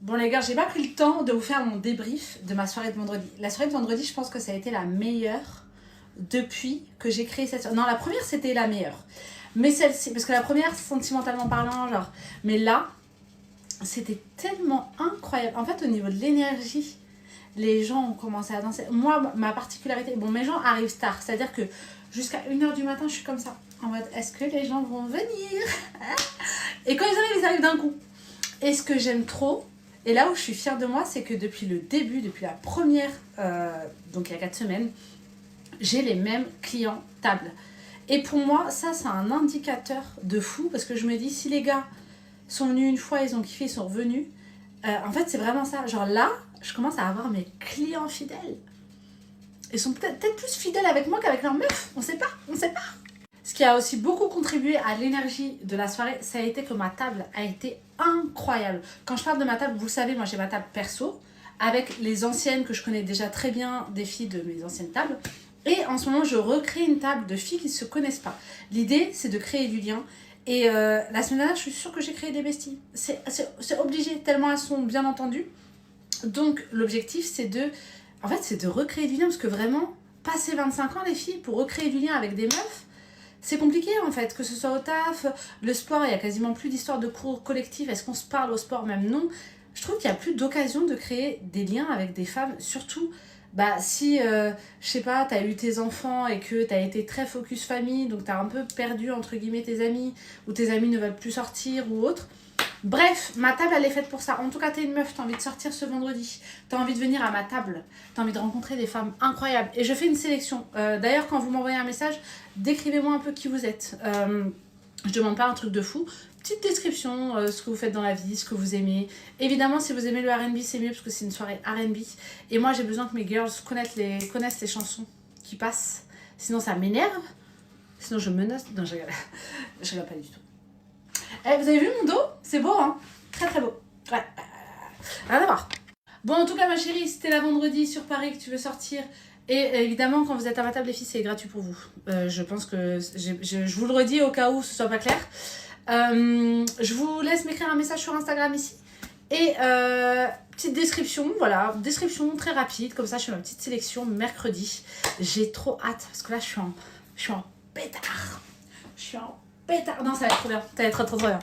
Bon les gars, j'ai pas pris le temps de vous faire mon débrief de ma soirée de vendredi. La soirée de vendredi, je pense que ça a été la meilleure depuis que j'ai créé cette soirée. Non, la première, c'était la meilleure. Mais celle-ci, parce que la première, sentimentalement parlant, genre... Mais là, c'était tellement incroyable. En fait, au niveau de l'énergie, les gens ont commencé à danser. Moi, ma particularité... Bon, mes gens arrivent tard. C'est-à-dire que jusqu'à 1h du matin, je suis comme ça. En mode, est-ce que les gens vont venir? Et quand ils arrivent d'un coup. Et ce que j'aime trop, et là où je suis fière de moi, c'est que depuis le début, depuis la première, donc il y a 4 semaines, j'ai les mêmes clients tables. Et pour moi, ça, c'est un indicateur de fou, parce que je me dis, si les gars sont venus une fois, ils ont kiffé, ils sont revenus, en fait, c'est vraiment ça. Genre là, je commence à avoir mes clients fidèles. Ils sont peut-être plus fidèles avec moi qu'avec leur meuf, on sait pas. Ce qui a aussi beaucoup contribué à l'énergie de la soirée, ça a été que ma table a été incroyable. Quand je parle de ma table, vous savez, moi j'ai ma table perso, avec les anciennes que je connais déjà très bien, des filles de mes anciennes tables. Et en ce moment, je recrée une table de filles qui ne se connaissent pas. L'idée, c'est de créer du lien. Et la semaine dernière, je suis sûre que j'ai créé des besties. C'est obligé, tellement elles sont bien entendues. Donc, l'objectif, c'est de recréer du lien, parce que vraiment, passer 25 ans, les filles, pour recréer du lien avec des meufs, c'est compliqué en fait, que ce soit au taf, le sport, il y a quasiment plus d'histoire de cours collectifs. Est-ce qu'on se parle au sport? Même non. Je trouve qu'il n'y a plus d'occasion de créer des liens avec des femmes, surtout si, je sais pas, t'as eu tes enfants et que t'as été très focus famille, donc t'as un peu perdu entre guillemets tes amis, ou tes amis ne veulent plus sortir ou autre. Bref, ma table elle est faite pour ça. En tout cas, t'es une meuf, t'as envie de sortir ce vendredi, t'as envie de venir à ma table, t'as envie de rencontrer des femmes incroyables. Et je fais une sélection. D'ailleurs, quand vous m'envoyez un message, décrivez-moi un peu qui vous êtes. Je demande pas un truc de fou. Petite description, ce que vous faites dans la vie, ce que vous aimez. Évidemment, si vous aimez le R&B, c'est mieux parce que c'est une soirée R&B. Et moi, j'ai besoin que mes girls connaissent les chansons qui passent. Sinon, ça m'énerve. Sinon, je menace. Non, je rigole. Je rigole pas du tout. Eh, vous avez vu mon dos? C'est beau, hein? Très très beau. Ouais. Rien à voir. Bon, en tout cas, ma chérie, c'était la vendredi sur Paris que tu veux sortir. Et évidemment, quand vous êtes à ma table, les filles, c'est gratuit pour vous. Je pense que... Je vous le redis au cas où ce soit pas clair. Je vous laisse m'écrire un message sur Instagram ici. Et petite description, voilà. Description très rapide. Comme ça, je fais ma petite sélection mercredi. J'ai trop hâte. Parce que là, je suis en pétard. Non, ça va être trop bien. Ça va être trop bien.